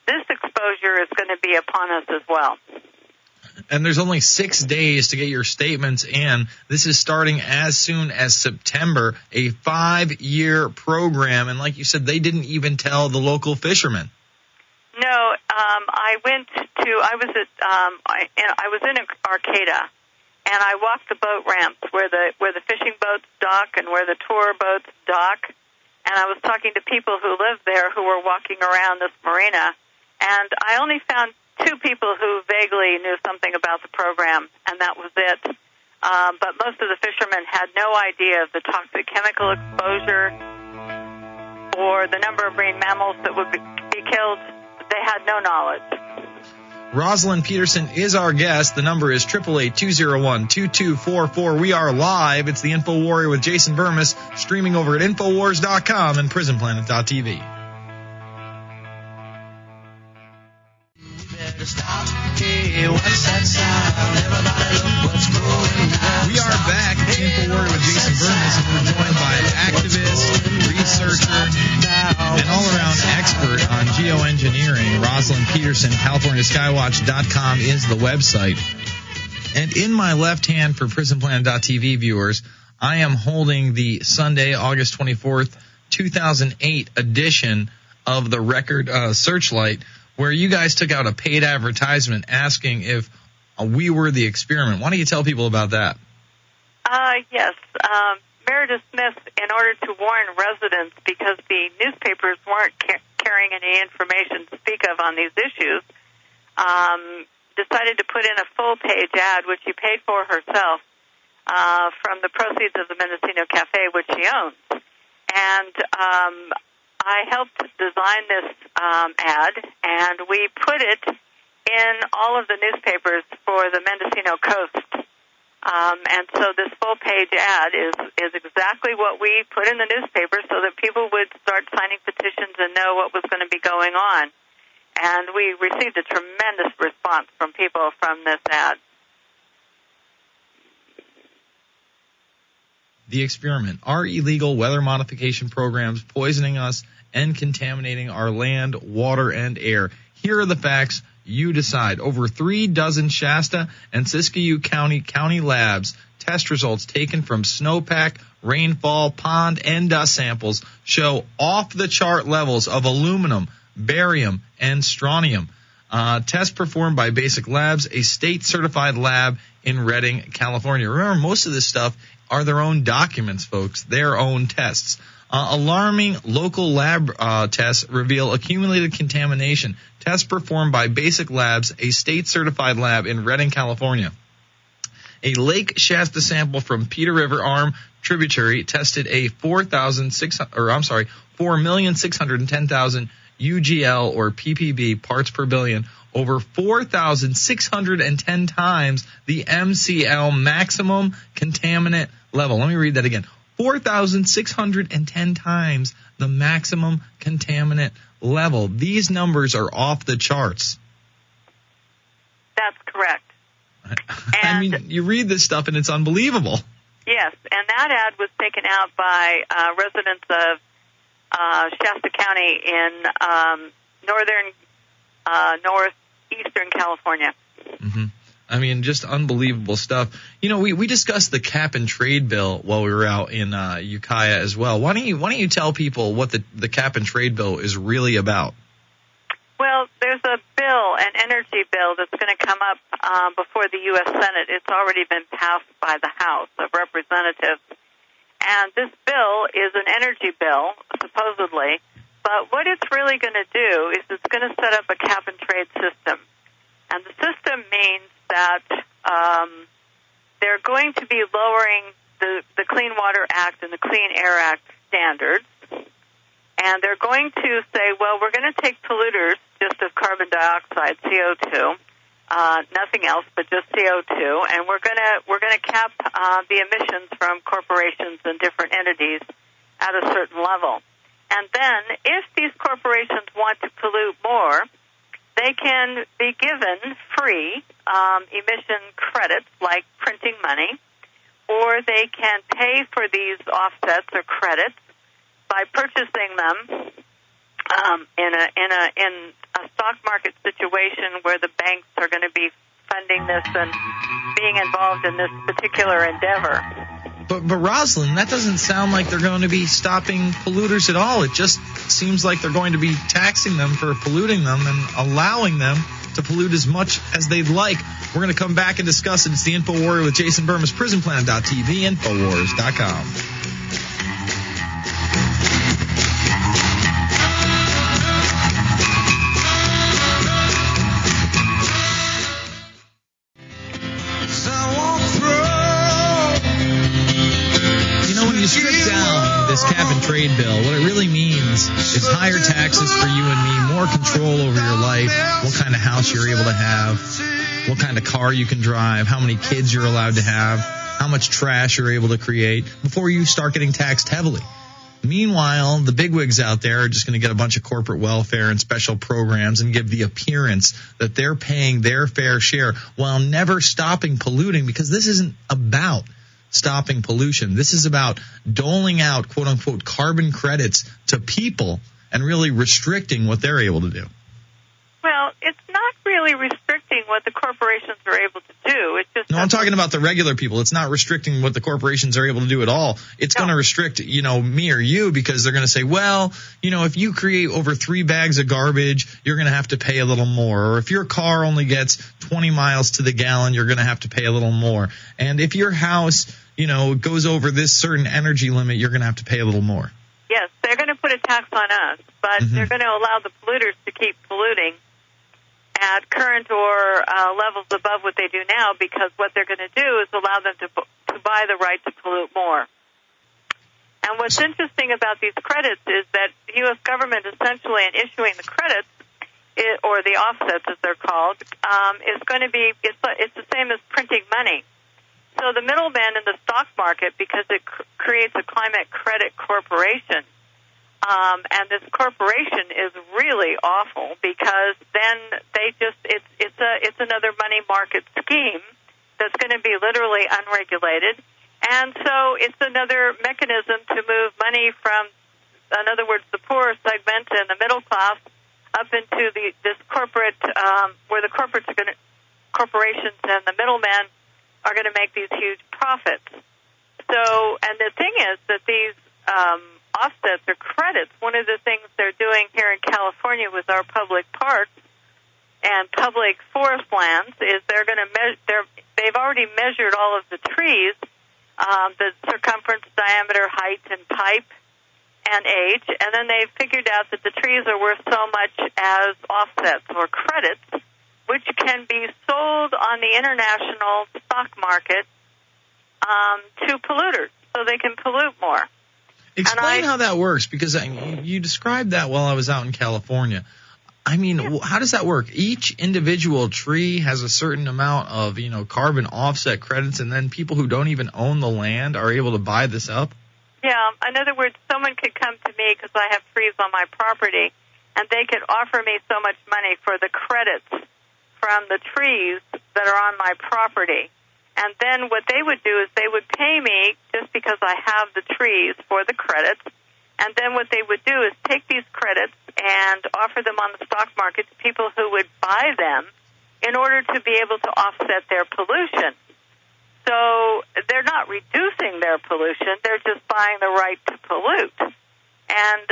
this exposure is going to be upon us as well. And there's only 6 days to get your statements in. This is starting as soon as September, a 5-year program. And like you said, they didn't even tell the local fishermen. No, I was in Arcata, and I walked the boat ramps where the fishing boats dock and where the tour boats dock, and I was talking to people who lived there who were walking around this marina, and I only found 2 people who vaguely knew something about the program, and that was it. But most of the fishermen had no idea of the toxic chemical exposure or the number of marine mammals that would be killed. They had no knowledge. Rosalind Peterson is our guest. The number is 888-201-2244. We are live. It's the InfoWarrior with Jason Bermas, streaming over at Infowars.com and PrisonPlanet.tv. We are back at the InfoWarrior with Jason Bermas, and we're joined by activist, researcher, and all-around expert on geoengineering. Rosalind Peterson, CaliforniaSkywatch.com is the website. And in my left hand for PrisonPlanet.tv viewers, I am holding the Sunday, August 24th, 2008 edition of the Record Searchlight, where you guys took out a paid advertisement asking if we were the experiment. Why don't you tell people about that? Yes. Meredith Smith, in order to warn residents, because the newspapers weren't carrying any information to speak of on these issues, decided to put in a full-page ad, which she paid for herself, from the proceeds of the Mendocino Cafe, which she owns. And I helped design this ad, and we put it in all of the newspapers for the Mendocino coast. And so this full-page ad is exactly what we put in the newspaper so that people would start signing petitions and know what was going to be going on. And we received a tremendous response from people from this ad. The experiment. Are illegal weather modification programs poisoning us and contaminating our land, water, and air? Here are the facts. You decide. Over 3 dozen Shasta and Siskiyou County labs test results taken from snowpack, rainfall, pond, and dust samples show off-the-chart levels of aluminum, barium, and strontium. Tests performed by Basic Labs, a state-certified lab in Redding, California. Remember, most of this stuff are their own documents, folks, their own tests. Alarming local lab tests reveal accumulated contamination. Tests performed by Basic Labs, a state-certified lab in Redding, California. A Lake Shasta sample from Peter River Arm tributary tested a 4,610,000 UGL or ppb parts per billion, over 4,610 times the MCL maximum contaminant level. Let me read that again. 4,610 times the maximum contaminant level. These numbers are off the charts. That's correct. I mean, you read this stuff and it's unbelievable. Yes, and that ad was taken out by residents of Shasta County in northeastern California. Mm-hmm. I mean, just unbelievable stuff. You know, we discussed the cap and trade bill while we were out in Ukiah as well. Why don't you tell people what the cap and trade bill is really about? Well, there's a bill, an energy bill, that's going to come up before the U.S. Senate. It's already been passed by the House of Representatives. And this bill is an energy bill, supposedly. But what it's really going to do is it's going to set up a cap and trade system. And the system means that they're going to be lowering the Clean Water Act and the Clean Air Act standards. And they're going to say, well, we're going to take polluters just of carbon dioxide, CO2, nothing else but just CO2, and we're going to cap the emissions from corporations and different entities at a certain level. And then, if these corporations want to pollute more, they can be given free emission credits, like printing money, or they can pay for these offsets or credits by purchasing them in a stock market situation where the banks are going to be funding this and being involved in this particular endeavor. But Rosalind, that doesn't sound like they're going to be stopping polluters at all. It just seems like they're going to be taxing them for polluting them and allowing them to pollute as much as they'd like. We're going to come back and discuss it. It's the InfoWarrior with Jason Bermas, PrisonPlanet.tv, InfoWars.com. You strip down this cap and trade bill, what it really means is higher taxes for you and me, more control over your life, what kind of house you're able to have, what kind of car you can drive, how many kids you're allowed to have, how much trash you're able to create before you start getting taxed heavily. Meanwhile, the bigwigs out there are just going to get a bunch of corporate welfare and special programs and give the appearance that they're paying their fair share while never stopping polluting, because this isn't about stopping pollution. This is about doling out, quote unquote, carbon credits to people and really restricting what they're able to do. Well, it's not really restricting what the corporations are able to do. It's just I'm talking about the regular people. It's not restricting what the corporations are able to do at all. It's going to restrict, me or you, because they're going to say, well, if you create over 3 bags of garbage, you're going to have to pay a little more. Or if your car only gets 20 miles to the gallon, you're going to have to pay a little more. And if your house, goes over this certain energy limit, you're going to have to pay a little more. Yes, they're going to put a tax on us, but they're going to allow the polluters to keep polluting at current or levels above what they do now, because what they're going to do is allow them to buy the right to pollute more. And what's interesting about these credits is that the U.S. government essentially, in issuing the credits, or the offsets as they're called, is going to be, it's the same as printing money. So the middleman in the stock market, because it creates a climate credit corporation, and this corporation is really awful, because then it's another money market scheme that's going to be literally unregulated, and so it's another mechanism to move money from, in other words, the poor segment and the middle class up into this corporate, where the corporations and the middlemen are going to make these huge profits. So, and the thing is that these offsets or credits, one of the things they're doing here in California with our public parks and public forest lands is they're going to they've already measured all of the trees, the circumference, diameter, height, and type, and age, and then they've figured out that the trees are worth so much as offsets or credits, which can be sold on the international stock market to polluters, so they can pollute more. Explain how that works, because you described that while I was out in California. I mean, how does that work? Each individual tree has a certain amount of, carbon offset credits, and then people who don't even own the land are able to buy this up? Yeah. In other words, someone could come to me because I have trees on my property, and they could offer me so much money for the credits from the trees that are on my property. And then what they would do is they would pay me just because I have the trees for the credits. And then what they would do is take these credits and offer them on the stock market to people who would buy them in order to be able to offset their pollution. So they're not reducing their pollution, they're just buying the right to pollute. And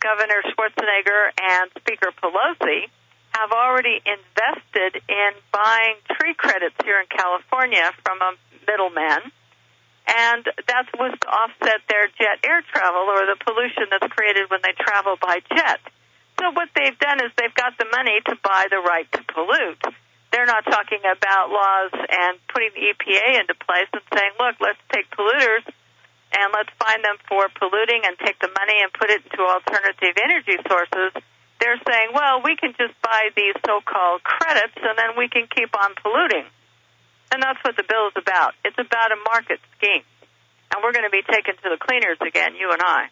Governor Schwarzenegger and Speaker Pelosi have already invested in buying tree credits here in California from a middleman, and that was to offset their jet air travel, or the pollution that's created when they travel by jet. So what they've done is they've got the money to buy the right to pollute. They're not talking about laws and putting the EPA into place and saying, look, let's take polluters and let's fine them for polluting and take the money and put it into alternative energy sources. They're saying, well, we can just buy these so-called credits and then we can keep on polluting. And that's what the bill is about. It's about a market scheme. And we're going to be taken to the cleaners again, you and I.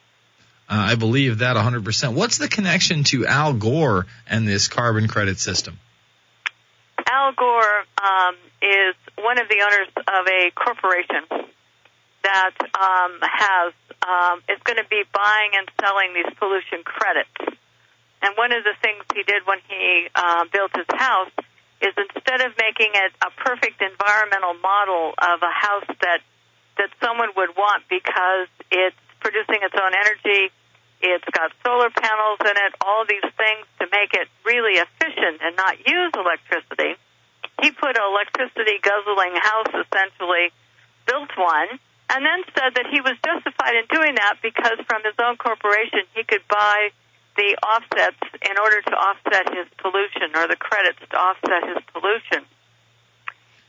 I believe that 100%. What's the connection to Al Gore and this carbon credit system? Al Gore is one of the owners of a corporation that is going to be buying and selling these pollution credits. And one of the things he did when he built his house is instead of making it a perfect environmental model of a house that someone would want because it's producing its own energy, it's got solar panels in it, all these things to make it really efficient and not use electricity, he put an electricity-guzzling house, essentially, built one, and then said that he was justified in doing that because from his own corporation he could buy the offsets in order to offset his pollution, or the credits to offset his pollution.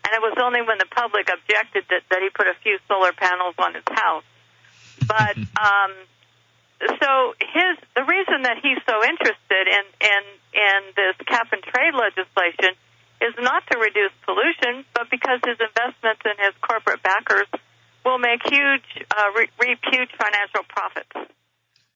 And it was only when the public objected that he put a few solar panels on his house. But so the reason that he's so interested in this cap and trade legislation is not to reduce pollution, but because his investments and his corporate backers will make reap huge financial profits.